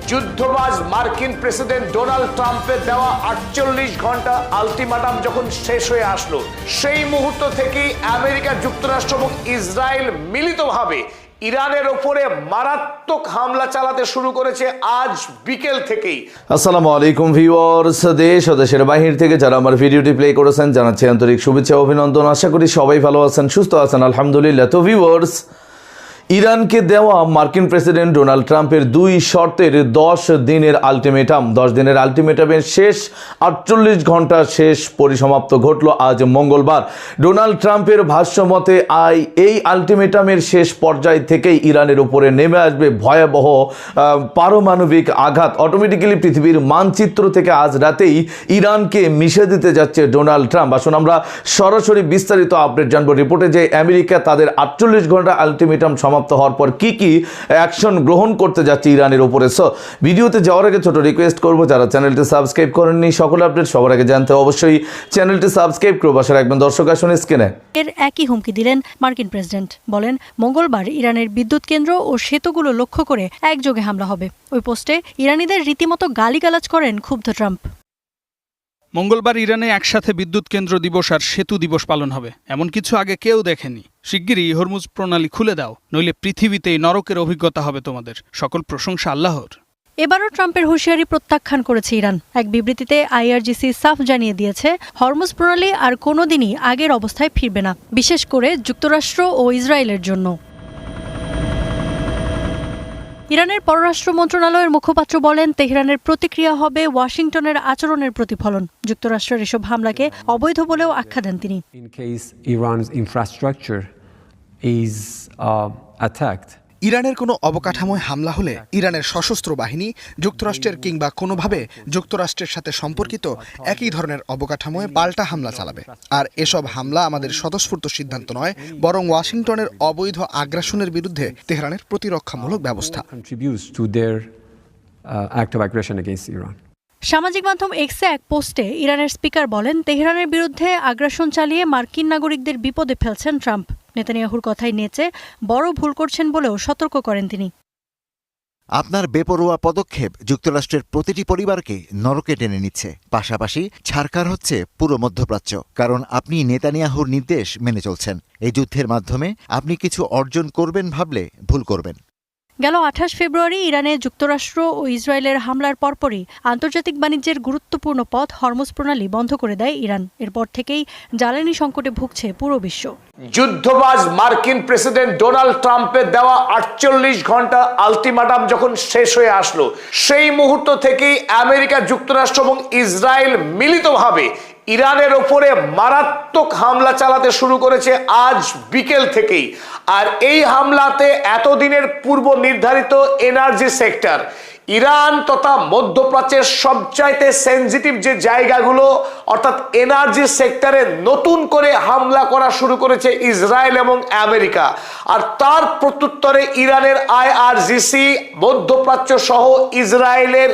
যুদ্ধবাজ মার্কিন president Donald ট্রাম্পের দেওয়া 48 ঘন্টা আলটিমেটাম যখন শেষ হয়ে আসলো, সেই মুহূর্ত থেকেই আমেরিকা যুক্তরাষ্ট্র এবং ইসরায়েল মিলিতভাবে ইরানের ওপরে মারাত্মক হামলা চালাতে শুরু করেছে আজ বিকেল থেকেই। আসসালামু আলাইকুম ভিউয়ার্স, দেশ ও দেশের বাহির থেকে যারা আমার ভিডিওটি প্লে করেছেন জানাচ্ছি আন্তরিক শুভেচ্ছা অভিনন্দন। আশা করি সবাই ভালো আছেন, সুস্থ আছেন, আলহামদুলিল্লাহ। তো ভিউয়ার্স, ইরানকে দেওয়া মার্কিন প্রেসিডেন্ট ডোনাল্ড ট্রাম্পের 2 শর্তের 10 দিনের আলটিমেটামের শেষ 48 ঘন্টা শেষ পরিসমাপ্ত ঘটল আজ মঙ্গলবার। ডোনাল্ড ট্রাম্পের ভাষ্যমতে এই আলটিমেটামের শেষ পর্যায় থেকেই ইরানের উপরে নেমে আসবে ভয়াবহ পারমাণবিক আঘাত। অটোমেটিক্যালি পৃথিবীর মানচিত্র থেকে আজ রাতেই ইরানকে মিশে দিতে যাচ্ছে ডোনাল্ড ট্রাম্প। আসুন আমরা সরাসরি বিস্তারিত আপডেট জানবো রিপোর্টে যে আমেরিকা তাদের 48 ঘন্টা আলটিমেটাম সমাপ্ত হওয়ার পর কি কি অ্যাকশন গ্রহণ করতে যাচ্ছে ইরানের উপরে। সো ভিডিওতে যাওয়ার আগে ছোট রিকোয়েস্ট করবো, যারা চ্যানেলটি সাবস্ক্রাইব করেননি সকল আপডেট সবার আগে জানতে অবশ্যই চ্যানেলটি সাবস্ক্রাইব করে পাশে রাখবেন। দর্শক আসুন স্ক্রিনে। এর একই হুমকি দিলেন মার্কিন প্রেসিডেন্ট, বলেন মঙ্গলবার ইরানের বিদ্যুৎ কেন্দ্র ও সেতুগুলো লক্ষ্য করে একযোগে হামলা হবে। ওই পোস্টে ইরানিদের রীতিমতো গালিগালাজ করেন ক্ষুব্ধ ট্রাম্প। মঙ্গলবার ইরানে একসাথে বিদ্যুৎ কেন্দ্র দিবস আর সেতু দিবস পালন হবে, এমন কিছু আগে কেউ দেখেনি। শিগগিরই হরমুজ প্রণালী খুলে দাও, নইলে পৃথিবীতেই নরকের অভিজ্ঞতা হবে তোমাদের। সকল প্রশংসা আল্লাহর। এবারও ট্রাম্পের হুঁশিয়ারি প্রত্যাখ্যান করেছে ইরান। এক বিবৃতিতে আইআরজিসি সাফ জানিয়ে দিয়েছে, হরমুজ প্রণালী আর কোনোদিনই আগের অবস্থায় ফিরবে না, বিশেষ করে যুক্তরাষ্ট্র ও ইসরায়েলের জন্য। ইরানের পররাষ্ট্র মন্ত্রণালয়ের মুখপাত্র বলেন, তেহরানের প্রতিক্রিয়া হবে ওয়াশিংটনের আচরণের প্রতিফলন। যুক্তরাষ্ট্রের এসব হামলাকে অবৈধ বলেও আখ্যা দেন তিনি। ইরানের কোনো অবকাঠামোয় হামলা হলে ইরানের সশস্ত্র বাহিনী যুক্তরাষ্ট্রের কিংবা কোনোভাবে যুক্তরাষ্ট্রের সাথে সম্পর্কিত একই ধরনের অবকাঠামোয় পাল্টা হামলা চালাবে। আর এসব হামলা আমাদের স্বতঃস্ফূর্ত সিদ্ধান্ত নয়, বরং ওয়াশিংটনের অবৈধ আগ্রাসনের বিরুদ্ধে তেহরানের প্রতিরক্ষামূলক ব্যবস্থা। সামাজিক মাধ্যম এক্সে এক পোস্টে ইরানের স্পিকার বলেন, তেহরানের বিরুদ্ধে আগ্রাসন চালিয়ে মার্কিন নাগরিকদের বিপদে ফেলছেন ট্রাম্প। নেতানিয়াহুর কথায় নেচে বড় ভুল করছেন বলেও সতর্ক করেন তিনি। আপনার বেপরোয়া পদক্ষেপ যুক্তরাষ্ট্রের প্রতিটি পরিবারকে নরকে টেনে নিচ্ছে, পাশাপাশি ছারকার হচ্ছে পুরো মধ্যপ্রাচ্য। কারণ আপনি নেতানিয়াহুর নির্দেশ মেনে চলছেন। এই যুদ্ধের মাধ্যমে আপনি কিছু অর্জন করবেন ভাবলে ভুল করবেন। গেল 28 ফেব্রুয়ারি ইরানে যুক্তরাষ্ট্র ও ইসরায়েলের হামলার পরপরই আন্তর্জাতিক বাণিজ্যের গুরুত্বপূর্ণ পথ হরমুজ প্রণালী বন্ধ করে দেয় ইরান। এরপর থেকেই জ্বালানি সংকটে ভুগছে পুরো বিশ্ব। যুদ্ধবাজ মার্কিন প্রেসিডেন্ট ডোনাল্ড ট্রাম্পের দেওয়া 48 ঘন্টা আলটিমেটাম যখন শেষ হয়ে আসলো, সেই মুহূর্ত থেকেই আমেরিকা যুক্তরাষ্ট্র এবং ইসরায়েল মিলিতভাবে ইরানের ওপরে মারাত্মক হামলা চালাতে শুরু করেছে আজ বিকেল থেকেই। আর এই হামলাতে এতদিনের পূর্ব নির্ধারিত এনার্জি সেক্টর, ইরান তথা মধ্যপ্রাচ্যের সবচাইতে সেনজিটিভ যে জায়গাগুলো অর্থাৎ এনার্জি সেক্টরে নতুন করে হামলা করা শুরু করেছে ইসরায়েল এবং আমেরিকা। আর তার প্রত্যুত্তরে ইরানের আইআরজিসি মধ্যপ্রাচ্য সহ ইসরায়েলের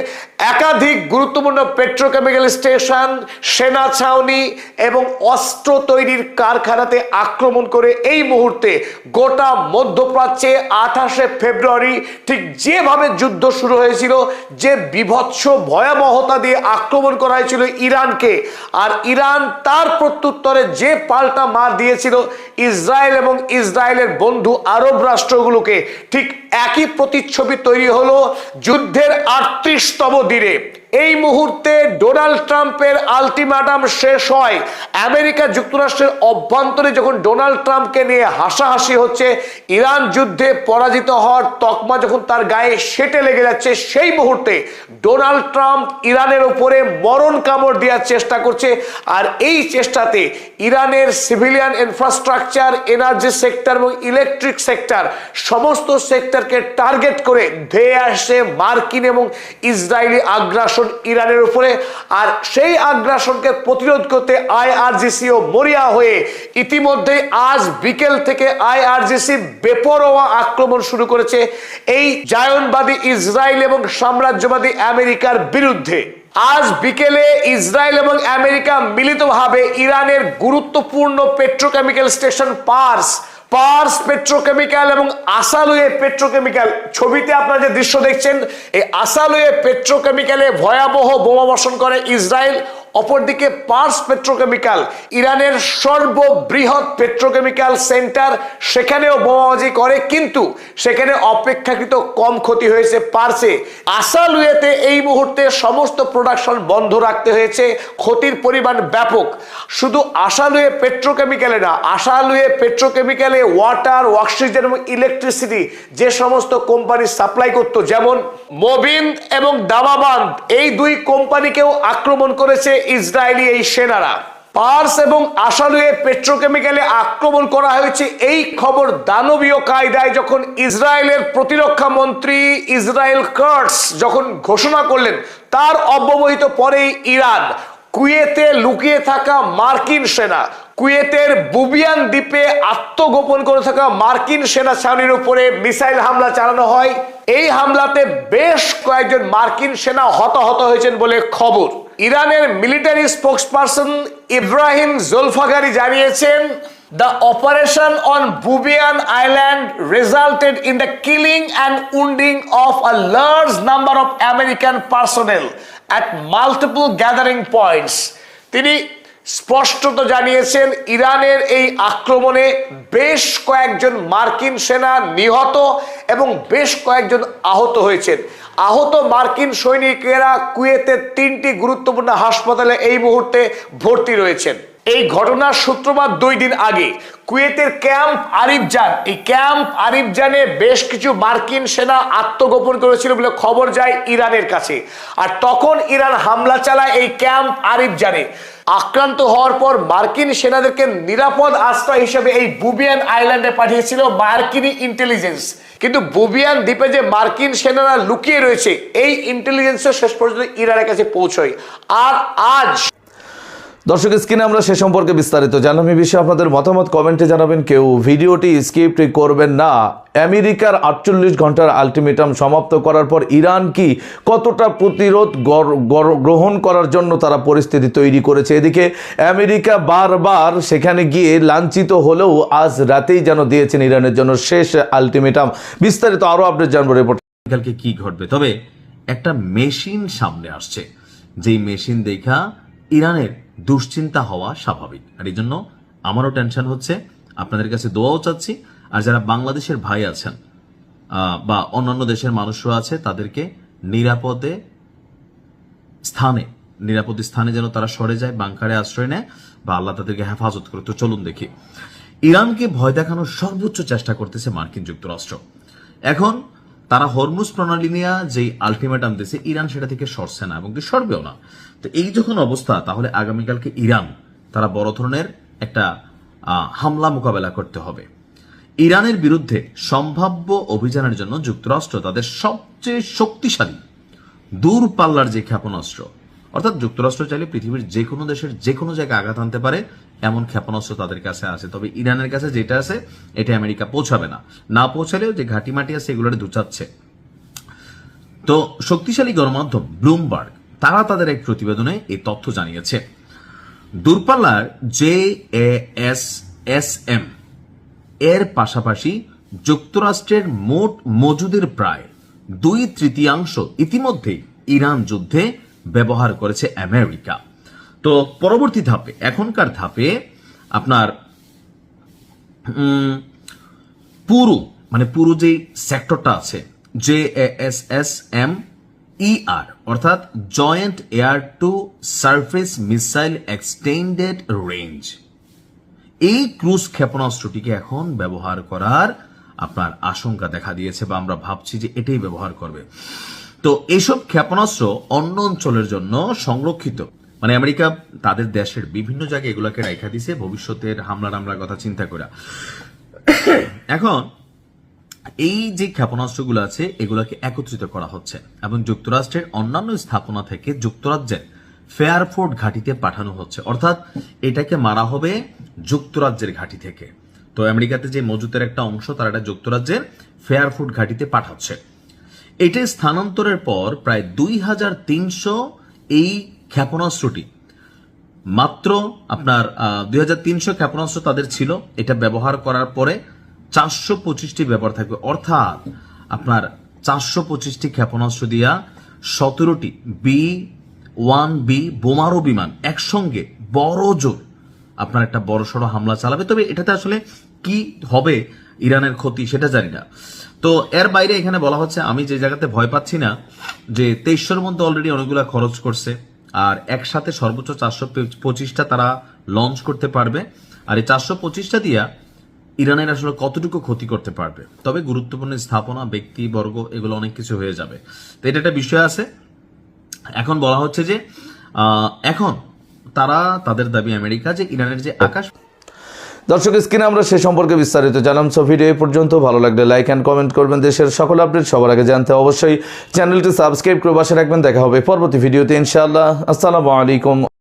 একাধিক গুরুত্বপূর্ণ পেট্রোকেমিক্যাল স্টেশন, সেনা ছাউনি এবং অস্ত্র তৈরির কারখানাতে আক্রমণ করে এই মুহূর্তে গোটা মধ্যপ্রাচ্যে 28 ফেব্রুয়ারি ঠিক যেভাবে যুদ্ধ শুরু হয়েছিল, যে বিভৎস ভয়াবহতা দিয়ে আক্রমণ করা হয়েছিল ইরানকে, আর ইরান তার প্রত্যুত্তরে যে পাল্টা মার দিয়েছিল ইসরায়েল এবং ইসরায়েলের বন্ধু আরব রাষ্ট্রগুলোকে, ঠিক একই প্রতিচ্ছবি তৈরি হলো যুদ্ধের 38তম দিনে। এই মুহূর্তে ডোনাল্ড ট্রাম্পের আলটিমেটাম শেষ হয়। আমেরিকা যুক্তরাষ্ট্রের অভ্যন্তরে যখন ডোনাল্ড ট্রাম্পকে নিয়ে হাসাহাসি হচ্ছে, ইরান যুদ্ধে পরাজিত হওয়ার তকমা যখন তার গায়ে সেটে লেগে যাচ্ছে, সেই মুহূর্তে ডোনাল্ড ট্রাম্প ইরানের উপরে মরণ কামড় দেওয়ার চেষ্টা করছে। আর এই চেষ্টাতে ইরানের সিভিলিয়ান ইনফ্রাস্ট্রাকচার, এনার্জি সেক্টর এবং ইলেকট্রিক সেক্টর সমস্ত সেক্টরকে টার্গেট করে ধেয়ে আসছে মার্কিন এবং ইসরায়েলি আগ্রাসন ইরানের উপরে। আর সেই আগ্রাসনকে প্রতিরোধ করতে আইআরজিসিও মরিয়া হয়ে ইতিমধ্যে আজ বিকেল থেকে আইআরজিসি বেপরোয়া আক্রমণ শুরু করেছে এই জায়নবাদী ইসরায়েল এবং সাম্রাজ্যবাদী আমেরিকার বিরুদ্ধে। আজ বিকেলে ইসরায়েল এবং আমেরিকা মিলিতভাবে ইরানের গুরুত্বপূর্ণ petrochemical station Pars Pars petrochemical এবং আসালুয়ে পেট্রোকেমিক্যাল, ছবিতে আপনারা যে দৃশ্য দেখছেন, এই আসালুয়ে পেট্রোকেমিক্যালে ভয়াবহ বোমাবর্ষণ করে ইসরায়েল। অপরদিকে পার্স পেট্রোকেমিক্যাল, ইরানের সর্ববৃহৎ পেট্রোকেমিক্যাল সেন্টার, সেখানেও বোমাবাজি করে, কিন্তু সেখানে অপেক্ষাকৃত কম ক্ষতি হয়েছে পার্সে। আসালুয়েতে এই মুহূর্তে সমস্ত প্রোডাকশন বন্ধ রাখতে হয়েছে, ক্ষতির পরিমাণ ব্যাপক। শুধু আসালুয়ে পেট্রোকেমিক্যালে না, আসালুয়ে পেট্রোকেমিক্যালে ওয়াটার, অক্সিজেন এবং ইলেকট্রিসিটি যে সমস্ত কোম্পানি সাপ্লাই করতো, যেমন মোবিন এবং দামাবান্দ, এই দুই কোম্পানিকেও আক্রমণ করেছে ইসরায়েলি এই সেনারা। পার্স এবং আসালুয়ে পেট্রোকেমিক্যালে আক্রমণ করা হয়েছে, এই খবর দানবীয় কায়দায় যখন ইসরায়েলের প্রতিরক্ষা মন্ত্রী ইসরায়েল কাটস যখন ঘোষণা করলেন, তার অব্যবহিত পরেই ইরান কুয়েতে লুকিয়ে থাকা মার্কিন সেনা, কুয়েতের বুবিয়ান দ্বীপে আত্মগোপন করে থাকা মার্কিন সেনা ছাউনির উপরে মিসাইল হামলা চালানো হয়। এই হামলাতে বেশ কয়েকজন মার্কিন সেনা হতাহত হয়েছেন বলে খবর। ইরানের মিলিটারি স্পোকসপারসন ইব্রাহিম জোলফাগারি জানিয়েছেন, The operation on Bubiyan Island resulted in the killing and wounding of a large number of American personnel at multiple gathering points. তিনি স্পষ্টত জানিয়েছেন, ইরানের এই আক্রমণে বেশ কয়েকজন মার্কিন সেনা নিহত এবং বেশ কয়েকজন আহত হয়েছেন। আহত মার্কিন সৈনিকেরা কুয়েতের 3টি গুরুত্বপূর্ণ হাসপাতালে এই মুহূর্তে ভর্তি রয়েছেন। এই ঘটনার সূত্রপাত 2 দিন আগে কুয়েতের ক্যাম্প আরিফজান, এই ক্যাম্প আরিফজানে বেশ কিছু মার্কিন সেনা আত্মগোপন করেছিল বলে খবর যায় ইরানের কাছে, আর তখন ইরান হামলা চালায় এই ক্যাম্প আরিফজানে। আক্রান্ত হওয়ার পর মার্কিন সেনাদেরকে নিরাপদ আশ্রয় হিসেবে এই বুবিয়ান আইল্যান্ডে পাঠিয়েছিল মার্কিন ইন্টেলিজেন্স, কিন্তু বুবিয়ান দ্বীপে যে মার্কিন সেনারা লুকিয়ে রয়েছে, এই ইন্টেলিজেন্সও শেষ পর্যন্ত ইরানের কাছে পৌঁছয়। আর আজ দর্শক, স্ক্রিনে আমরা সে সম্পর্কে বিস্তারিত জানলাম। এই বিষয়ে আপনাদের মতামত কমেন্টে জানাবেন, কেউ ভিডিওটি স্কিপ করবেন না। আমেরিকার 48 ঘন্টার আলটিমেটাম সমাপ্ত করার পর ইরান কি কতটা প্রতিরোধ গ্রহণ করার জন্য তারা পরিস্থিতি তৈরি করেছে। এদিকে আমেরিকা বারবার সেখানে গিয়ে লাঞ্ছিত হলেও আজ রাতেই যেন দিয়েছেন ইরানের জন্য শেষ আলটিমেটাম। বিস্তারিত আরো আপডেট জানবো রিপোর্ট। কালকে কি ঘটবে, তবে একটা মেশিন সামনে আসছে, যেই মেশিন দেখা ইরানের দুশ্চিন্তা হওয়া স্বাভাবিক, আর এই জন্য আমারও টেনশন হচ্ছে। আপনাদের কাছে দোয়াও চাচ্ছি, আর যারা বাংলাদেশের ভাই আছেন বা অন্যান্য দেশের মানুষরা আছে, তাদেরকে নিরাপদ স্থানে যেন তারা সরে যায়, বাংকারে আশ্রয় নেয়, বা আল্লাহ তাদেরকে হেফাজত করে। তো চলুন দেখি, ইরানকে ভয় দেখানোর সর্বোচ্চ চেষ্টা করতেছে মার্কিন যুক্তরাষ্ট্র। এখন তারা হরমুজ প্রণালী নিয়ে যেই আলটিমেটাম দিয়েছে, ইরান সেটা থেকে সরছে না এবং সরবেও না। তো এই যখন অবস্থা, তাহলে আগামীকালকে ইরান তারা বড় ধরনের একটা হামলা মোকাবেলা করতে হবে। ইরানের বিরুদ্ধে সম্ভাব্য অভিযানের জন্য যুক্তরাষ্ট্র তাদের সবচেয়ে শক্তিশালী দূরপাল্লার যে ক্ষেপণাস্ত্র, অর্থাৎ যুক্তরাষ্ট্র চাইলে পৃথিবীর যে কোনো দেশের যে কোনো জায়গায় আঘাত আনতে পারে এমন ক্ষেপণাস্ত্র তাদের কাছে আছে। তবে ইরানের কাছে যেটা আছে এটা আমেরিকা পৌঁছাবে না, না পৌঁছালেও যে ঘাটি মাটি আছে এগুলোর দুচাচ্ছে। তো শক্তিশালী গণমাধ্যম ব্লুমবার্গ তারা তাদের এক প্রতিবেদনে এই তথ্য জানিয়েছে। দূরপাল্লার JASSM এর পাশাপাশি যুক্তরাষ্ট্রের মোট মজুদের প্রায় 2/3 ইতিমধ্যেই ইরান যুদ্ধে ব্যবহার করেছে আমেরিকা। তো পরবর্তী ধাপে, এখনকার ধাপে আপনার পুরো যে সেক্টরটা আছে JASSM ER, অর্থাৎ joint air to surface missile extended range, এই ক্রুজ ক্ষেপণাস্ত্রটিকে এখন ব্যবহার করার আপনার আশঙ্কা দেখা দিয়েছে, বা আমরা ভাবছি যে এটাই ব্যবহার করবে। তো এইসব ক্ষেপণাস্ত্র অন্য অঞ্চলের জন্য সংরক্ষিত, মানে আমেরিকা তাদের দেশের বিভিন্ন জায়গায় এগুলাকে রাখা দিছে ভবিষ্যতের হামলার কথা চিন্তা করে। এখন এই যে ক্ষেপণাস্ত্রগুলো আছে এগুলাকে একত্রিত করা হচ্ছে এবং যুক্তরাষ্ট্রের অন্যান্য স্থাপনা থেকে যুক্তরাজ্যের ফেয়ারফোর্ট ঘাঁটিতে পাঠানো হচ্ছে, অর্থাৎ এটাকে মারা হবে যুক্তরাজ্যের ঘাঁটি থেকে। তো আমেরিকাতে যে মজুতের একটা অংশ তারা এটা যুক্তরাজ্যের ফেয়ারফোর্ট ঘাঁটিতে পাঠাচ্ছে। এটা স্থানান্তরের পর প্রায় 2300 এই ক্ষেপণাস্ত্রটি, মাত্র আপনার 2300 ক্ষেপণাস্ত্র তাদের ছিল। এটা ব্যবহার করার পরে 425টি ব্যাপার থাকবে, অর্থাৎ আপনার 425টি ক্ষেপণাস্ত্র দিয়া 17টি B-1B বোমারু বিমান একসঙ্গে বড় জোর আপনার একটা বড়সড় হামলা চালাবে। তবে এটাতে আসলে কি হবে, ইরানের ক্ষতি, সেটা জানি না। তো এর বাইরে এখানে বলা হচ্ছে, আমি যে জায়গাতে ভয় পাচ্ছি না, যে 2300-র মধ্যে অলরেডি অনেকগুলো খরচ করছে, আর একসাথে সর্বোচ্চ 425টা তারা লঞ্চ করতে পারবে। আর এই 425টা দিয়া ইরানের আসলে কতটুকু ক্ষতি করতে পারবে। তবে গুরুত্বপূর্ণ স্থাপনা, ব্যক্তিবর্গ, এগুলো অনেক কিছু হয়ে যাবে। তো এটা একটা বিষয় আছে। এখন বলা হচ্ছে যে এখন তারা, তাদের দাবি আমেরিকা, যে ইরানের যে আকাশ। দর্শক, স্ক্রিনে আমরা সে সম্পর্কে বিস্তারিত জানাম। সো ভিডিও এই পর্যন্ত, ভালো লাগলে লাইক অ্যান্ড কমেন্ট করবেন। দেশের সকল আপডেট সবার আগে জানতে অবশ্যই চ্যানেলটি সাবস্ক্রাইব করে পাশে রাখবেন। দেখা হবে পরবর্তী ভিডিওতে ইনশাআল্লাহ। আসসালামু আলাইকুম।